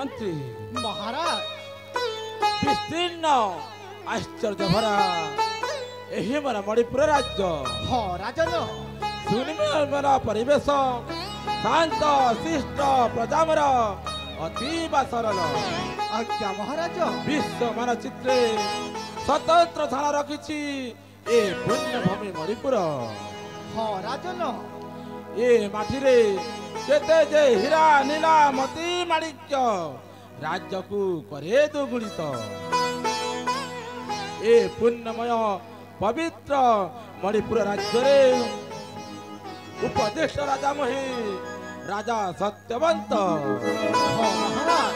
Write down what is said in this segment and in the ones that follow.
महामंत्री महाराज विस्तीर्ण आश्चर्य भरा यही मोर मणिपुर राज्य हाँ राजन सुनिर्मल परिवेश शांत शिष्ट प्रजामर अतीब सरल आज्ञा महाराज विश्व मानचित्रे स्वतंत्र स्थान रखिछि ए पुण्यभूमि मणिपुर हाँ राजन ए माटिरे केते जे हीरा नीला मोती माणिक्य राज्य को करे दुगुणित ए पुण्यमय पवित्र मणिपुर राज्य रे उपदेश राजा मही राजा सत्यवंत हाँ महाराज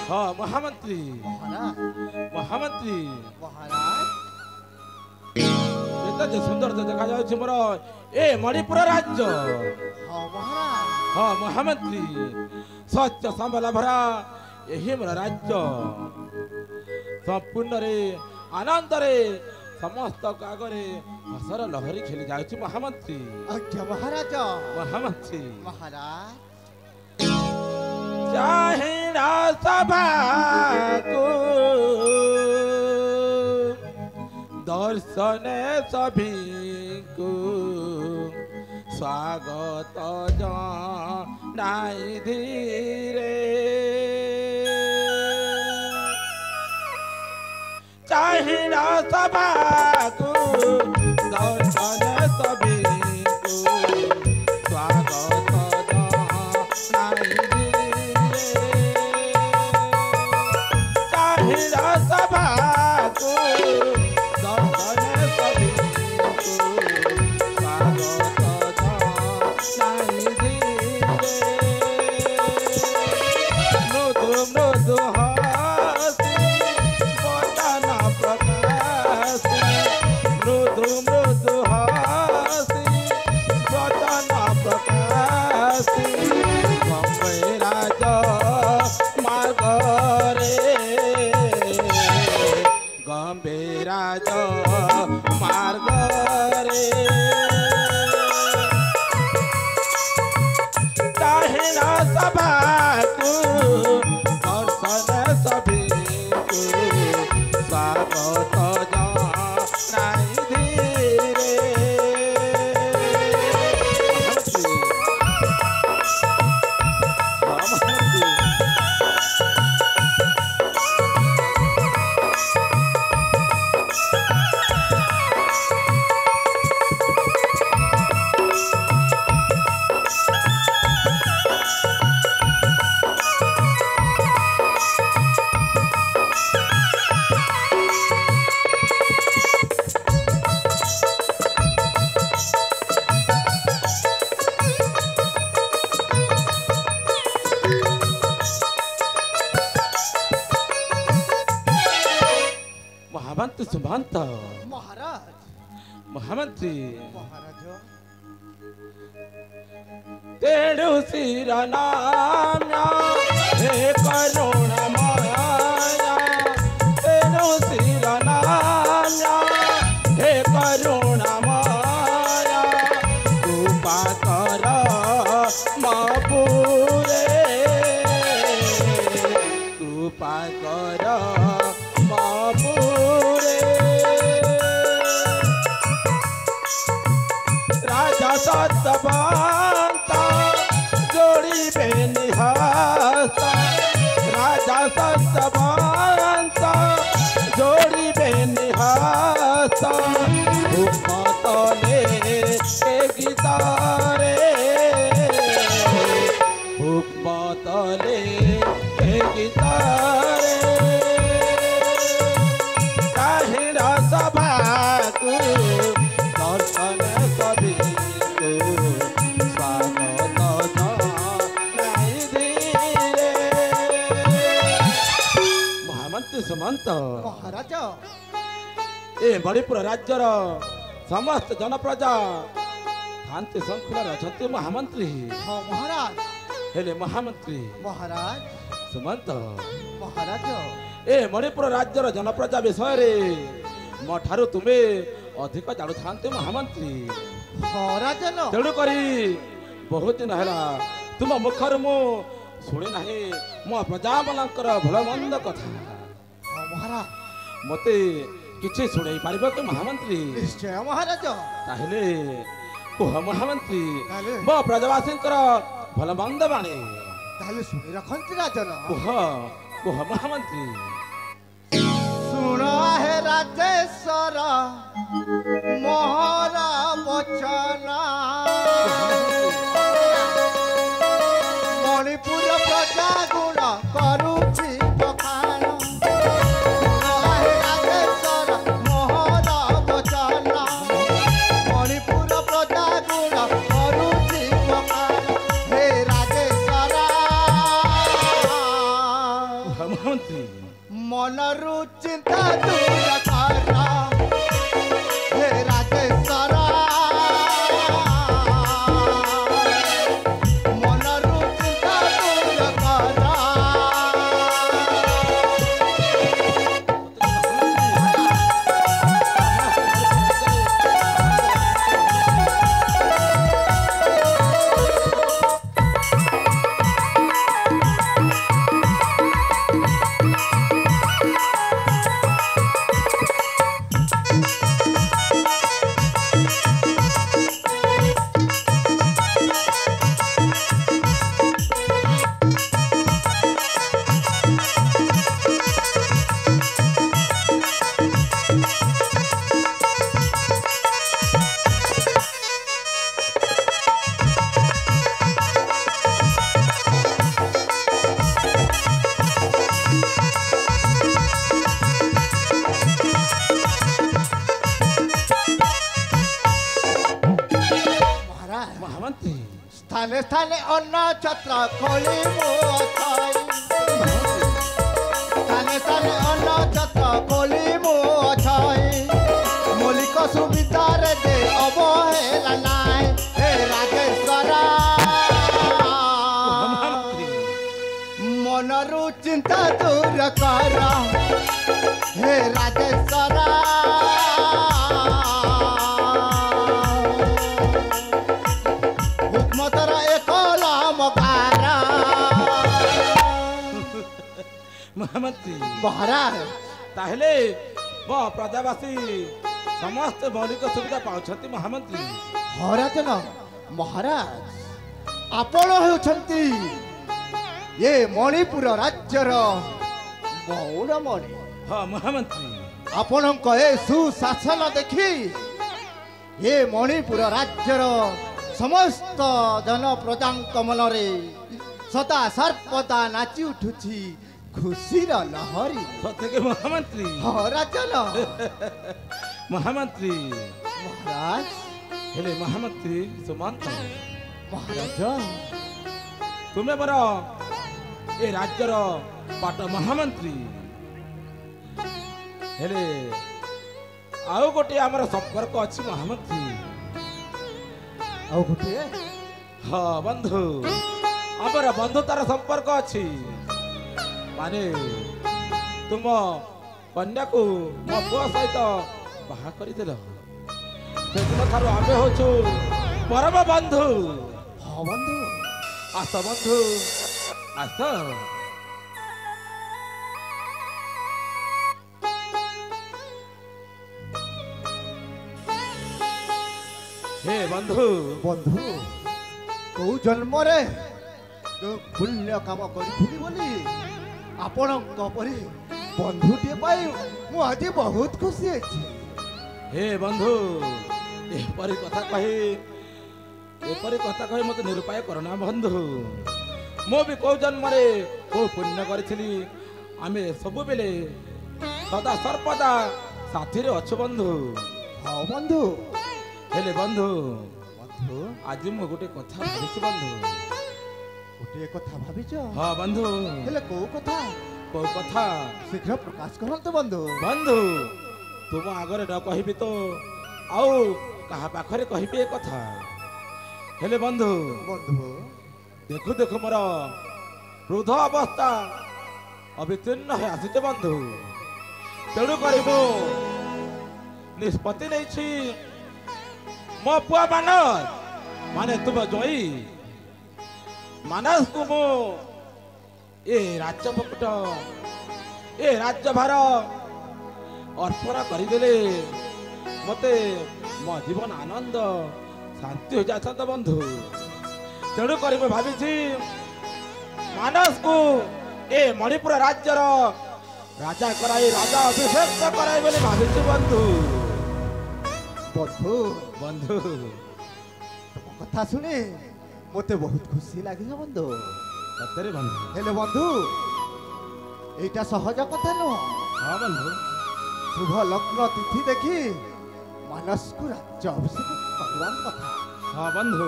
हाँ महामंत्री महाराज महामंत्री महाराज एत जे सुंदर देखा जाउछि मोर ए मणिपुर राज्य हाँ महाराज हाँ महामंत्री सत्य संबल भरा यही मोर राज्य संपूर्ण रे आनंद रे समस्त कागरे हसर लहरी खेली जाउछि महामंत्री आज्ञा महाराज महामंत्री महाराज चाहिना सभा को दर्शन सभी को स्वागत जनाई धीरे चाहिना सभा को दर्शन सभी को स्वागत जनाई सभा को दर्शन सभी को स्वागत जनाई मृदु मृदु हसी बदन प्रकाश मृदु मृदु हसी बदन प्रकाश बम्बई राज मार्गरे गंभीराज मार्ग रे चाहिना सभा को दर्शन सभी को स्वागत जनाई धीरे महामंत्री सुमंत महाराज महामंत्री महाराज तेणु सिर नाम्या हे करुण माया तेणु सिर नाम्या हे करुण माया कृपा कर मपुरे कृपा कर मपुरे राजा सत्यवंत जोड़िबे निहस्त राजा सत्यवंत जोड़िबे निहस्त भूपतले गीतारे भूपतले गीतारे चाहिना सभा को दर्शन सभी को स्वागत जनाई धीरे महामंत्री सुमंत महाराज ए मणिपुर राज्यर समस्त जनप्रजा शांति श्रृंखला अच्छा महामंत्री हाँ महाराज हेले महामंत्री महाराज सुमंत महाराज ए मणिपुर राज्यर जनप्रजा विषय मठारु तुमे अधिक जानु थांते महामंत्री हाँ राजन तेणु करी बहुत दिन है तुम मुखर मु ଶୁଣି ନାହିଁ ମୋ ପ୍ରଜାମାନଙ୍କର ଭଲ ମନ୍ଦ କଥା। ହଁ ମହାରାଜ ମୋତେ କିଛି ଶୁଣେଇ ପାରିବ କି ମହାମନ୍ତ୍ରୀ? ନିଶ୍ଚୟ ମହାରାଜ। ତାହେଲେ କୁହ ମହାମନ୍ତ୍ରୀ, ତାହେଲେ- ମୋ ପ୍ରଜାବାସୀଙ୍କର ଭଲ ମନ୍ଦ ବାଣୀ ତାହେଲେ ଶୁଣି ରଖନ୍ତି ରାଜନ। କୁହ କୁହ ମହାମନ୍ତ୍ରୀ। ଶୁଣ ହେ ରାଜେଶ୍ୱର ମୋହର ବଚନ, ମଣିପୁର ପ୍ରଜା ଗୁଣ କରୁଛି ବଖାଣ। ଶୁଣ ହେ ରାଜେଶ୍ୱର ମୋହର ବଚନ, ମଣିପୁର ପ୍ରଜା ଗୁଣ କରୁଛି ବଖାଣ। ହେ ରାଜେଶ୍ୱର କୁହ ମହାମନ୍ତ୍ରୀ। ମନରୁ ଚିନ୍ତା ଦୂର କର, ହେ ରାଜେଶ୍ୱର ମନରୁ ଚିନ୍ତା ଦୂର କର। ମହାମନ୍ତ୍ରୀ ସ୍ଥାନେ ସ୍ଥାନେ ଅନ୍ନ ଛତ୍ର ଖୋଳି ମୁଁ ଅଛଇ, ସ୍ଥାନେ ସ୍ଥାନେ ଅନ୍ନ ଛତ୍ର ଖୋଳି ମୁଁ ଅଛଇ। ମୌଳିକ ସୁବିଧାରେ ଯେ ଅବହେଳା ନାହିଁ, ହେ ରାଜେଶ୍ୱର ମହାମନ୍ତ୍ରୀ ମନରୁ ଚିନ୍ତା ଦୂର କର, ହେ ରାଜେଶ୍ୱର ହୁକ୍ମତର ଏକ ଲମକାର। ମହାମନ୍ତ୍ରୀ ମହାରାଜ ତାହେଲେ ମୋ ପ୍ରଜାବାସୀ ସମସ୍ତେ ମୌଳିକ ସୁବିଧା ପାଉଛନ୍ତି ମହାମନ୍ତ୍ରୀ? ହଁ ରାଜନ। ମହାରାଜ ଆପଣ ହେଉଛନ୍ତି ଏ ମଣିପୁର ରାଜ୍ୟର ମୌନମଣି। ହଁ ମହାମନ୍ତ୍ରୀ। ଆପଣଙ୍କ ଏ ସୁଶାସନ ଦେଖି ଏ ମଣିପୁର ରାଜ୍ୟର ସମସ୍ତ ଜନପ୍ରଜାଙ୍କ ମନରେ ସଦା ସର୍ବଦା ନାଚି ଉଠୁଛି ଖୁସିର ଲହରୀ। ସତେକି ମହାମନ୍ତ୍ରୀ? ହଁ ରାଜନ। ମହାମନ୍ତ୍ରୀ ମହାରାଜ ହେଲେ ମହାମନ୍ତ୍ରୀ ସୁମନ୍ତ, ମହାରାଜ ତୁମେ ମୋର ଏ ରାଜ୍ୟର ପାଟ ମହାମନ୍ତ୍ରୀ। ହେଲେ ଆଉ ଗୋଟିଏ ଆମର ସମ୍ପର୍କ ଅଛି ମହାମନ୍ତ୍ରୀ। ଆଉ ଗୋଟିଏ ହଁ ବନ୍ଧୁ, ଆମର ବନ୍ଧୁତାର ସମ୍ପର୍କ ଅଛି। ମାନେ ତୁମ କନ୍ୟାକୁ ମୋ ପୁଅ ସହିତ ବାହା କରିଦେଲ, ସେଦିନ ଠାରୁ ଆମେ ହଉଛୁ ପରମ ବନ୍ଧୁ। ହଁ ବନ୍ଧୁ। ଆସ ବନ୍ଧୁ ଆସ। ହେ ବନ୍ଧୁ ବନ୍ଧୁ କୋଉ ଜନ୍ମରେ କୋଉ ପୁଣ୍ୟ କାମ କରିଥିଲି ବୋଲି ଆପଣଙ୍କ ପରି ବନ୍ଧୁଟିଏ ପାଇ ମୁଁ ଆଜି ବହୁତ ଖୁସି ଅଛି। ହେ ବନ୍ଧୁ ଏପରି କଥା କହି ମତେ ନିରୁପାୟ କରନା ବନ୍ଧୁ। ମୁଁ ବି କୋଉ ଜନ୍ମରେ କୋଉ ପୁଣ୍ୟ କରିଥିଲି, ଆମେ ସବୁବେଳେ ସଦା ସର୍ବଦା ସାଥିରେ ଅଛୁ ବନ୍ଧୁ। ହଁ ବନ୍ଧୁ। ହେଲେ ବନ୍ଧୁ ବନ୍ଧୁ ଆଜି ମୁଁ ଗୋଟେ କଥା ଭାବିଛି ବନ୍ଧୁ। ଗୋଟିଏ କଥା ଭାବିଛ? ହଁ ବନ୍ଧୁ। ହେଲେ କୋଉ କଥା? କୋଉ କଥା? ଶୀଘ୍ର ପ୍ରକାଶ କରନ୍ତୁ ବନ୍ଧୁ। ବନ୍ଧୁ ତୁମ ଆଗରେ ନ କହିବି ତ ଆଉ କାହା ପାଖରେ କହିବି ଏ କଥା। ହେଲେ ବନ୍ଧୁ ବନ୍ଧୁ ଦେଖୁ ଦେଖୁ ମୋର ବୃଦ୍ଧ ଅବସ୍ଥା ଅବିତୀର୍ଣ୍ଣ ହୋଇ ଆସିছে ବନ୍ଧୁ। ତେଣୁ କରି ମୁଁ ନିଷ୍ପତ୍ତି ନେଇଛି ମୋ ପୁଅ ମାନସ ମାନେ ତୁମ ଜୟୀ ମାନସକୁ ମୁଁ ଏ ରାଜ୍ୟ ମୁକୁଟ ଏ ରାଜ୍ୟଭାର ଅର୍ପଣ କରିଦେଲେ ମତେ ମୋ ଜୀବନ ଆନନ୍ଦ ଶାନ୍ତି ହୋଇଯାଇଥାନ୍ତା ବନ୍ଧୁ। ତେଣୁ କରି ମୁଁ ଭାବିଛି ମାନସକୁ ଏ ମଣିପୁର ରାଜ୍ୟର ରାଜା କରାଇ ରାଜା ଅଭିଷେକ କରାଇ ବୋଲି ଭାବିଛି ବନ୍ଧୁ। ବନ୍ଧୁ ବନ୍ଧୁ ତମ କଥା ଶୁଣି ମତେ ବହୁତ ଖୁସି ଲାଗିଲା ବନ୍ଧୁ। ସତରେ ବନ୍ଧୁ। ହେଲେ ବନ୍ଧୁ ଏଇଟା ସହଜ କଥା ନୁହଁ। ହଁ ବନ୍ଧୁ। ଶୁଭ ଲଗ୍ନ ତିଥି ଦେଖି ମାନସକୁ ରାଜ୍ୟ ଅଭିଷେକ କରିବା କଥା। ହଁ ବନ୍ଧୁ।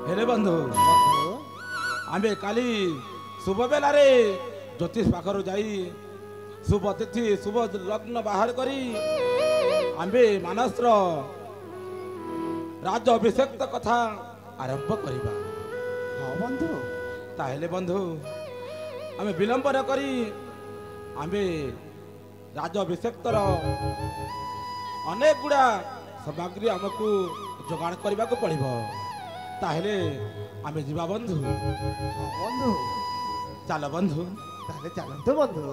ହେଲେ ବନ୍ଧୁ ବନ୍ଧୁ ଆମେ କାଲି ଶୁଭ ବେଲାରେ ଜ୍ୟୋତିଷ ପାଖରୁ ଯାଇ ଶୁଭ ତିଥି ଶୁଭ ଲଗ୍ନ ବାହାର କରି ଆମ୍ଭେ ମାନସର ରାଜ ଅଭିଷେକ କଥା ଆରମ୍ଭ କରିବା। ହଁ ବନ୍ଧୁ। ତାହେଲେ ବନ୍ଧୁ ଆମେ ବିଳମ୍ବ ନ କରି ଆମ୍ଭେ ରାଜ ଅଭିଷେକର ଅନେକ ଗୁଡ଼ା ସାମଗ୍ରୀ ଆମକୁ ଯୋଗାଣ କରିବାକୁ ପଡ଼ିବ। ତାହେଲେ ଆମେ ଯିବା ବନ୍ଧୁ। ହଁ ବନ୍ଧୁ। ଚାଲ ବନ୍ଧୁ। ତାହେଲେ ଚାଲନ୍ତୁ ବନ୍ଧୁ।